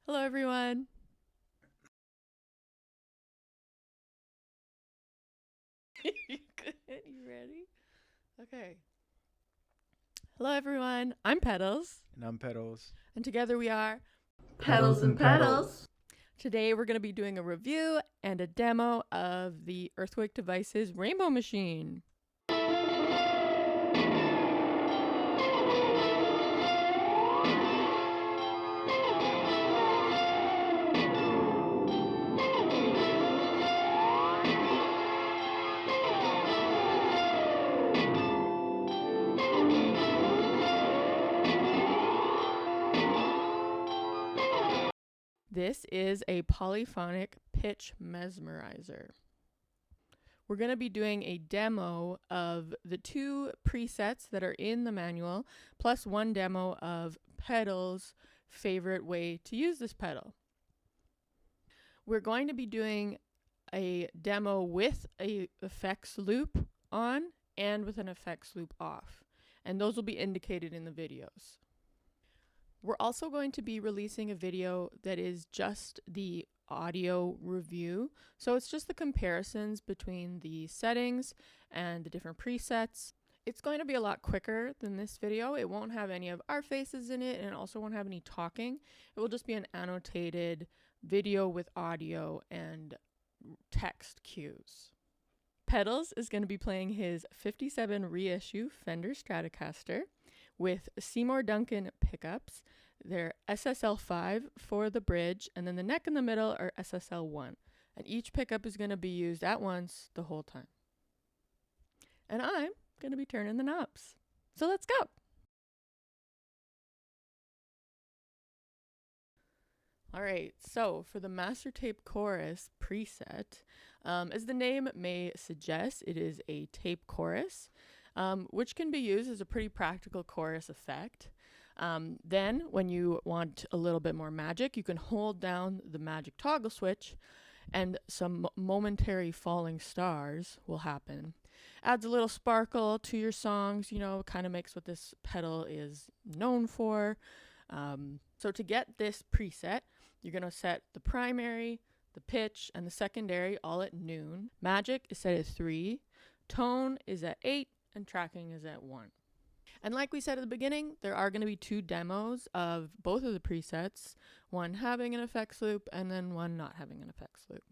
Hello, everyone. You good? You ready? Okay. Hello, everyone. I'm Petalz, And I'm Petalz. and together we are. Petals and Petals. Today, we're going to be doing a review and a demo of the Earthquake Devices Rainbow Machine. This is a polyphonic pitch mesmerizer. We're going to be doing a demo of the 2 presets that are in the manual, plus one demo of Petalz' favorite way to use this pedal. We're going to be doing a demo with a effects loop on and with an effects loop off, and those will be indicated in the videos. We're also going to be releasing a video that is just the audio review. So it's just the comparisons between the settings and the different presets. It's going to be a lot quicker than this video. It won't have any of our faces in it, and it also won't have any talking. It will just be an annotated video with audio and text cues. Petalz is going to be playing his 57 reissue Fender Stratocaster with Seymour Duncan pickups. They're SSL5 for the bridge, and then the neck in the middle are SSL1. And each pickup is going to be used at once the whole time. And I'm going to be turning the knobs. So let's go. All right, so for the master tape chorus preset, as the name may suggest, it is a tape chorus, which can be used as a pretty practical chorus effect. Then, when you want a little bit more magic, you can hold down the magic toggle switch, and some momentary falling stars will happen. Adds a little sparkle to your songs, kind of makes what this pedal is known for. So to get this preset, you're going to set the primary, the pitch, and the secondary all at noon. Magic is set at 3, tone is at 8, and tracking is at 1. And like we said at the beginning, there are going to be 2 demos of both of the presets, one having an effects loop and then one not having an effects loop.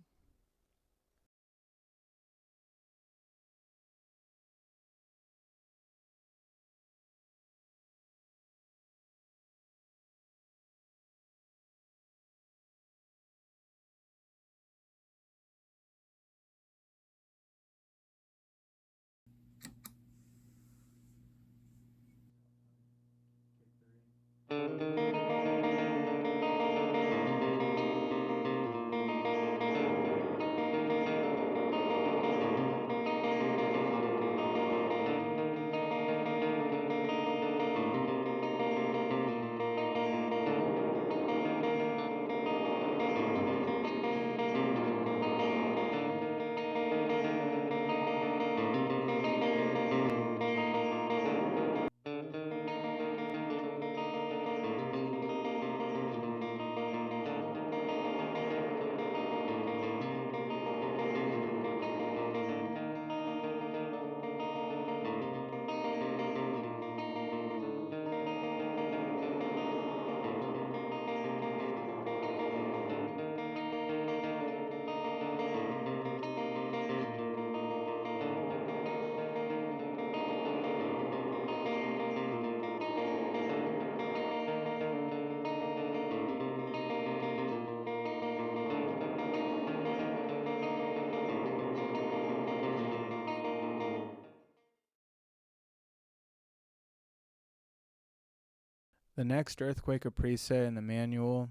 The next Earthquaker preset in the manual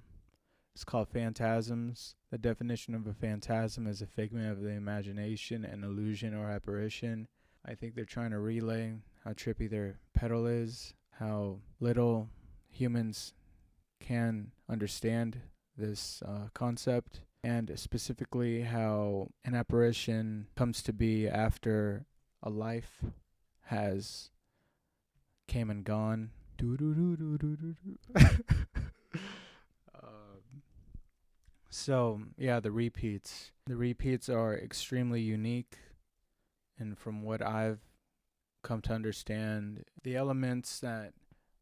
is called Phantasms. The definition of a phantasm is a figment of the imagination, an illusion, or apparition. I think they're trying to relay how trippy their pedal is, how little humans can understand this concept, and specifically how an apparition comes to be after a life has came and gone. So, yeah, the repeats. The repeats are extremely unique, and from what I've come to understand, the elements that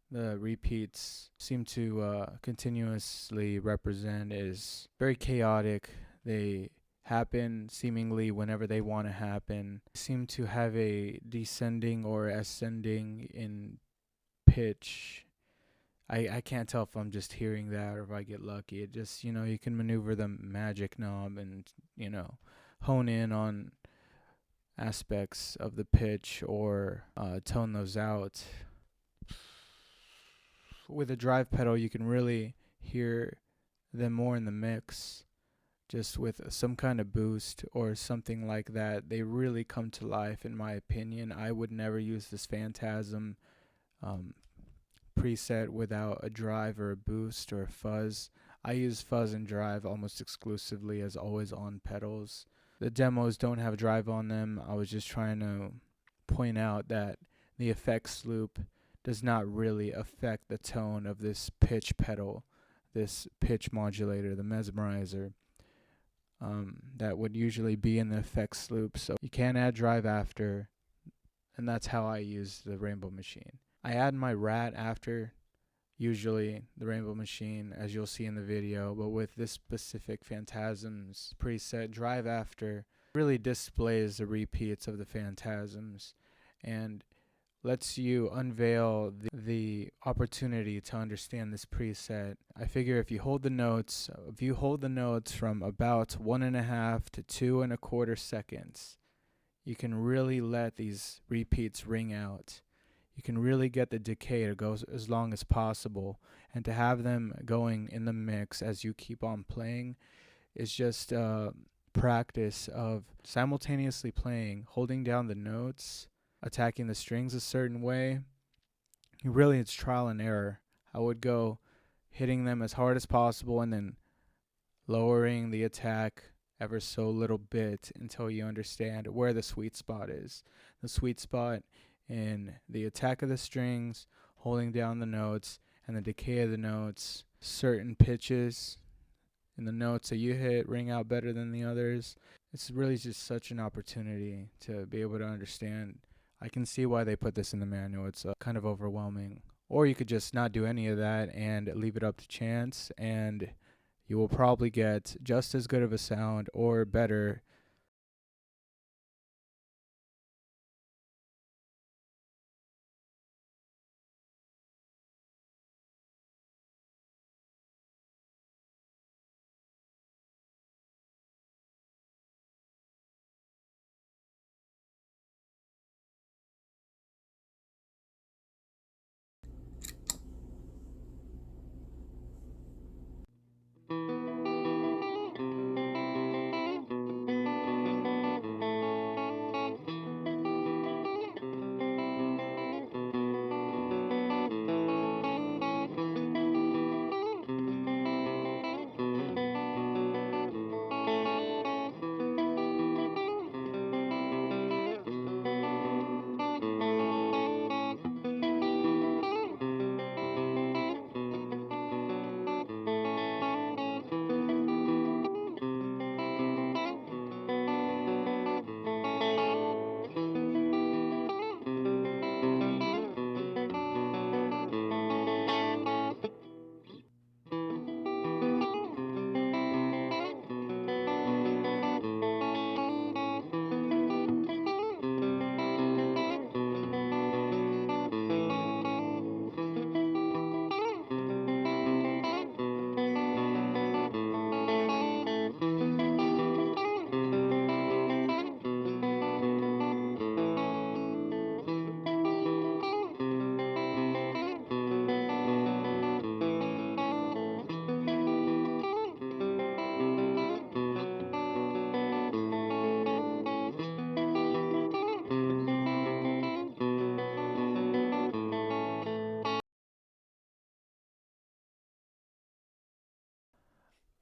the repeats seem to continuously represent is very chaotic. They happen seemingly whenever they want to happen. Seem to have a descending or ascending in pitch. I can't tell if I'm just hearing that or if I get lucky. It just, you can maneuver the magic knob and, hone in on aspects of the pitch or tone those out. With a drive pedal, you can really hear them more in the mix. Just with some kind of boost or something like that, they really come to life, in my opinion. I would never use this Phantasm preset without a drive or a boost or a fuzz. I use fuzz and drive almost exclusively as always on pedals. The demos don't have drive on them. I was just trying to point out that the effects loop does not really affect the tone of this pitch pedal, this pitch modulator, the mesmerizer, that would usually be in the effects loop. So you can add drive after, and that's how I use the Rainbow Machine. I add my rat after, usually the Rainbow Machine, as you'll see in the video, but with this specific Phantasms preset, drive after really displays the repeats of the Phantasms and lets you unveil the opportunity to understand this preset. I figure if you hold the notes from about 1.5 to 2.25 seconds, you can really let these repeats ring out. You can really get the decay to go as long as possible, and to have them going in the mix as you keep on playing is just practice of simultaneously playing, holding down the notes, attacking the strings a certain way. Really, it's trial and error. I would go hitting them as hard as possible and then lowering the attack ever so little bit until you understand where the sweet spot is. The sweet spot in the attack of the strings, holding down the notes, and the decay of the notes. Certain pitches in the notes that you hit ring out better than the others. It's really just such an opportunity to be able to understand. I can see why they put this in the manual. It's kind of overwhelming. Or you could just not do any of that and leave it up to chance, and you will probably get just as good of a sound or better.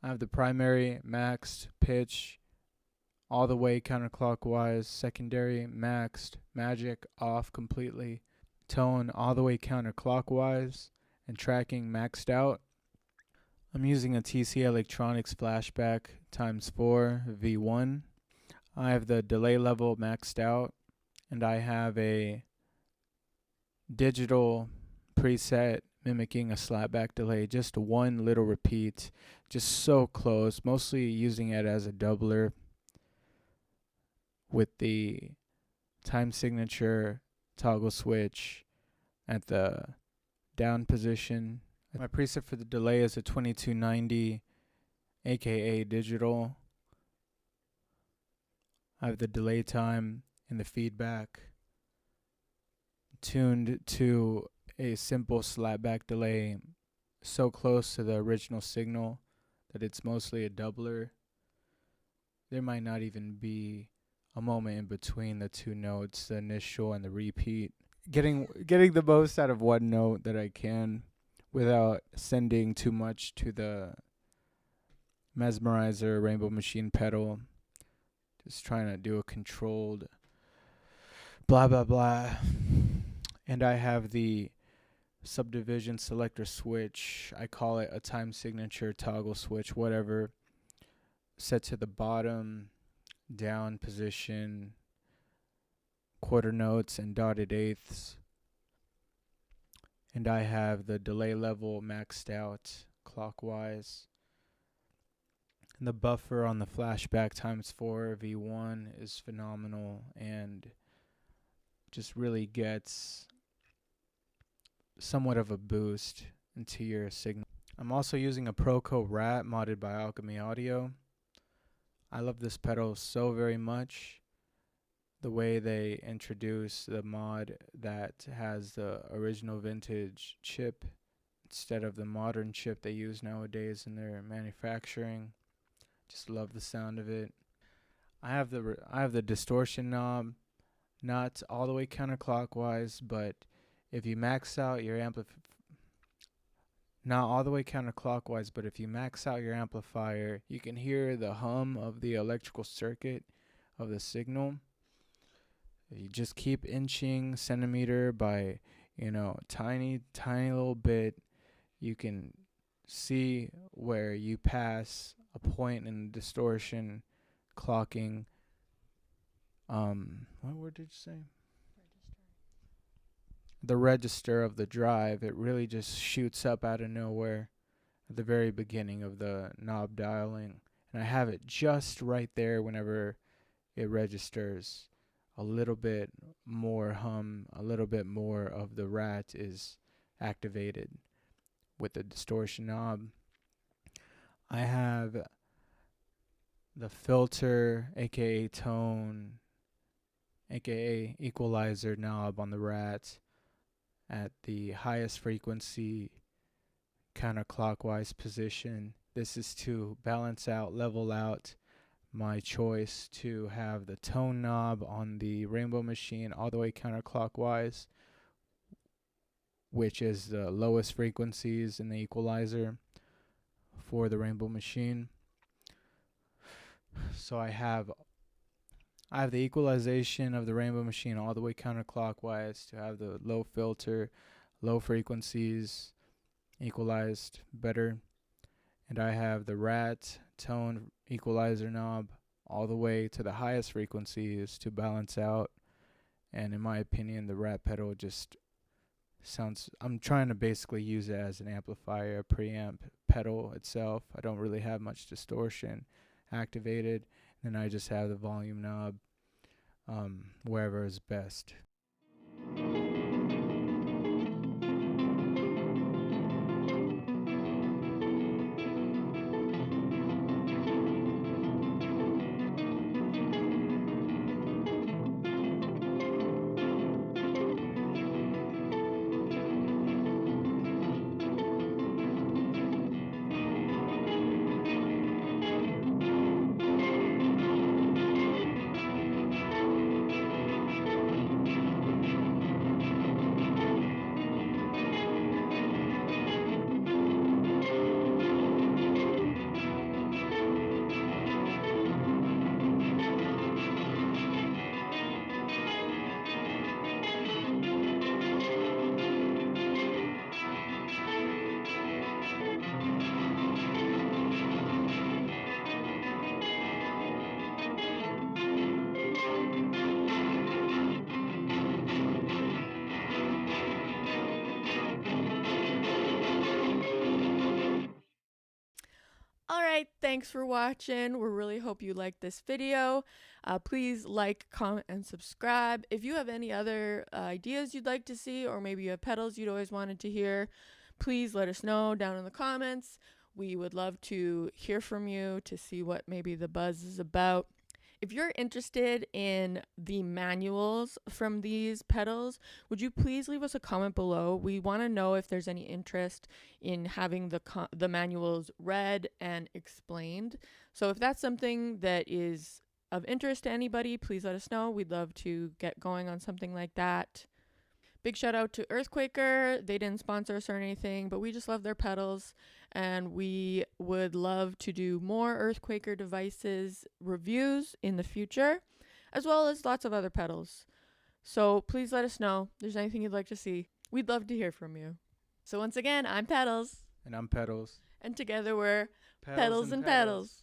I have the primary maxed pitch all the way counterclockwise, secondary maxed, magic off completely, tone all the way counterclockwise, and tracking maxed out. I'm using a TC Electronics flashback x4 V1. I have the delay level maxed out, and I have a digital preset mimicking a slapback delay, just one little repeat, just so close, mostly using it as a doubler with the time signature toggle switch at the down position. My preset for the delay is a 2290, aka digital. I have the delay time and the feedback tuned to a simple slapback delay, so close to the original signal that it's mostly a doubler. There might not even be a moment in between the two notes, the initial and the repeat. Getting the most out of one note that I can without sending too much to the mesmerizer rainbow machine pedal. Just trying to do a controlled blah blah blah. And I have the subdivision selector switch. I call it a time signature toggle switch, whatever, set to the bottom, down position, quarter notes, and dotted eighths. And I have the delay level maxed out clockwise. And the buffer on the flashback x4 V1 is phenomenal and just really gets somewhat of a boost into your signal. I'm also using a Proco Rat modded by Alchemy Audio. I love this pedal so very much. The way they introduce the mod that has the original vintage chip instead of the modern chip they use nowadays in their manufacturing. Just love the sound of it. I have the distortion knob, not all the way counterclockwise, but if you max out your not all the way counterclockwise, but if you max out your amplifier, you can hear the hum of the electrical circuit of the signal. If you just keep inching centimeter by, tiny little bit, you can see where you pass a point in distortion clocking. What word did you say? The register of the drive. It really just shoots up out of nowhere at the very beginning of the knob dialing, and I have it just right there whenever it registers. A little bit more hum, a little bit more of the rat is activated with the distortion knob. I have the filter, aka tone, aka equalizer knob on the rat at the highest frequency counterclockwise position. This is to balance out, level out my choice to have the tone knob on the rainbow machine all the way counterclockwise, which is the lowest frequencies in the equalizer for the rainbow machine. So I have the equalization of the rainbow machine all the way counterclockwise to have the low filter, low frequencies equalized better. And I have the rat tone equalizer knob all the way to the highest frequencies to balance out. And in my opinion, the rat pedal just sounds, I'm trying to basically use it as an amplifier, a preamp pedal itself. I don't really have much distortion activated. And I just have the volume knob wherever is best. All right, thanks for watching. We really hope you liked this video. Please like, comment, and subscribe. If you have any other ideas you'd like to see, or maybe you have pedals you'd always wanted to hear, please let us know down in the comments. We would love to hear from you to see what maybe the buzz is about. If you're interested in the manuals from these pedals, would you please leave us a comment below? We want to know if there's any interest in having the manuals read and explained. So if that's something that is of interest to anybody, please let us know. We'd love to get going on something like that. Big shout out to Earthquaker. They didn't sponsor us or anything, but we just love their pedals, and we would love to do more Earthquaker devices reviews in the future, as well as lots of other pedals. So please let us know if there's anything you'd like to see. We'd love to hear from you. So once again, I'm Petalz. And I'm Petalz. And together we're Pedals and Pedals.